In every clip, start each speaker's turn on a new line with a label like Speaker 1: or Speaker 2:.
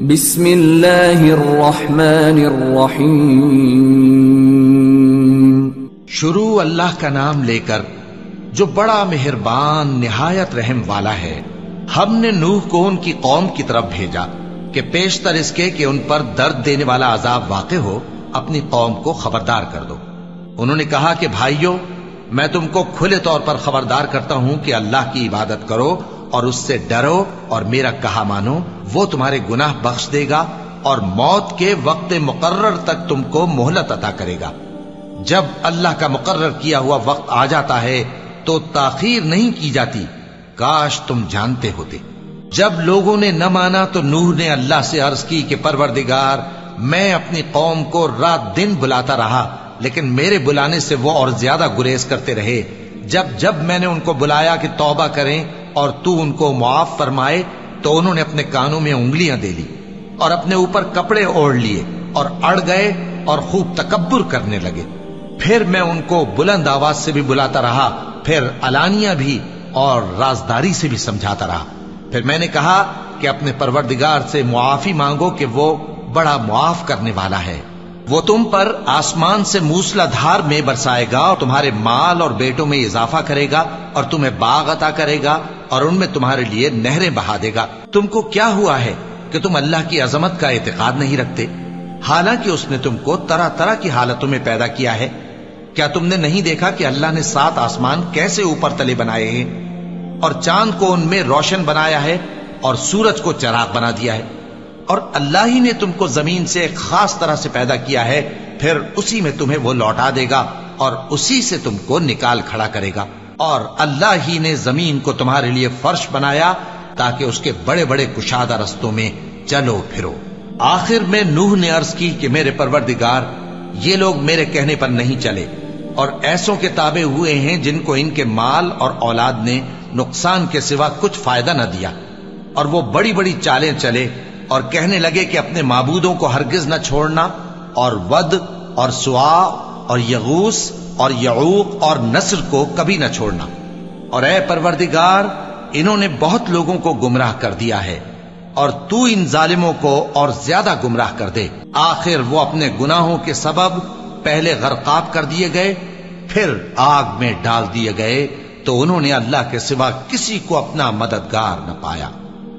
Speaker 1: بسم اللہ الرحمن الرحیم.
Speaker 2: شروع اللہ کا نام لے کر جو بڑا مہربان نہایت رحم والا ہے. ہم نے نوح کو ان کی قوم کی طرف بھیجا کہ پیشتر اس کے کہ ان پر درد دینے والا عذاب واقع ہو اپنی قوم کو خبردار کر دو. انہوں نے کہا کہ بھائیو، میں تم کو کھلے طور پر خبردار کرتا ہوں کہ اللہ کی عبادت کرو اور اس سے ڈرو اور میرا کہا مانو. وہ تمہارے گناہ بخش دے گا اور موت کے وقت مقرر تک تم کو مہلت عطا کرے گا. جب اللہ کا مقرر کیا ہوا وقت آ جاتا ہے تو تاخیر نہیں کی جاتی. کاش تم جانتے ہوتے. جب لوگوں نے نہ مانا تو نوح نے اللہ سے عرض کی کہ پروردگار، میں اپنی قوم کو رات دن بلاتا رہا لیکن میرے بلانے سے وہ اور زیادہ گریز کرتے رہے. جب میں نے ان کو بلایا کہ توبہ کریں اور تو ان کو معاف فرمائے تو انہوں نے اپنے کانوں میں انگلیاں دے لی اور اپنے اوپر کپڑے اوڑھ لیے اور اڑ گئے اور خوب تکبر کرنے لگے. پھر میں ان کو بلند آواز سے بھی بلاتا رہا، پھر علانیہ بھی اور رازداری سے بھی سمجھاتا رہا. پھر میں نے کہا کہ اپنے پروردگار سے معافی مانگو کہ وہ بڑا معاف کرنے والا ہے. وہ تم پر آسمان سے موسلا دھار میں برسائے گا اور تمہارے مال اور بیٹوں میں اضافہ کرے گا اور تمہیں باغ عطا کرے گا اور ان میں تمہارے لیے نہریں بہا دے گا. تم کو کیا ہوا ہے کہ تم اللہ کی عظمت کا اعتقاد نہیں رکھتے، حالانکہ اس نے تم کو طرح طرح کی حالتوں میں پیدا کیا ہے. کیا تم نے نہیں دیکھا کہ اللہ نے 7 آسمان کیسے اوپر تلے بنائے ہیں اور چاند کو ان میں روشن بنایا ہے اور سورج کو چراغ بنا دیا ہے؟ اور اللہ ہی نے تم کو زمین سے ایک خاص طرح سے پیدا کیا ہے، پھر اسی میں تمہیں وہ لوٹا دے گا اور اسی سے تم کو نکال کھڑا کرے گا. اور اللہ ہی نے زمین کو تمہارے لیے فرش بنایا تاکہ اس کے بڑے بڑے کشادہ رستوں میں چلو پھرو. آخر میں نوح نے عرض کی کہ میرے پروردگار، یہ لوگ میرے کہنے پر نہیں چلے اور ایسوں کے تابع ہوئے ہیں جن کو ان کے مال اور اولاد نے نقصان کے سوا کچھ فائدہ نہ دیا. اور وہ بڑی بڑی چالیں چلے اور کہنے لگے کہ اپنے معبودوں کو ہرگز نہ چھوڑنا، اور ود اور سوا اور یغوث اور یعوق اور نصر کو کبھی نہ چھوڑنا. اور اے پروردگار، انہوں نے بہت لوگوں کو گمراہ کر دیا ہے اور تو ان ظالموں کو اور زیادہ گمراہ کر دے. آخر وہ اپنے گناہوں کے سبب پہلے غرقاب کر دیے گئے، پھر آگ میں ڈال دیے گئے تو انہوں نے اللہ کے سوا کسی کو اپنا مددگار نہ پایا.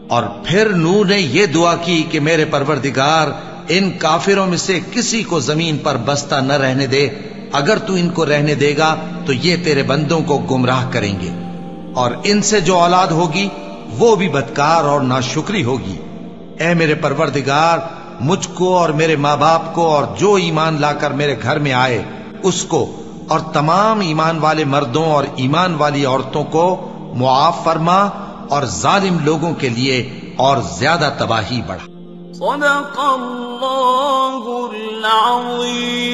Speaker 2: اور پھر نوح نے یہ دعا کی کہ میرے پروردگار، ان کافروں میں سے کسی کو زمین پر بستہ نہ رہنے دے. اگر تو ان کو رہنے دے گا تو یہ تیرے بندوں کو گمراہ کریں گے اور ان سے جو اولاد ہوگی وہ بھی بدکار اور ناشکری ہوگی. اے میرے پروردگار، مجھ کو اور میرے ماں باپ کو اور جو ایمان لا کر میرے گھر میں آئے اس کو اور تمام ایمان والے مردوں اور ایمان والی عورتوں کو معاف فرما اور ظالم لوگوں کے لیے اور زیادہ تباہی بڑھا.
Speaker 3: صدق اللہ العظیم.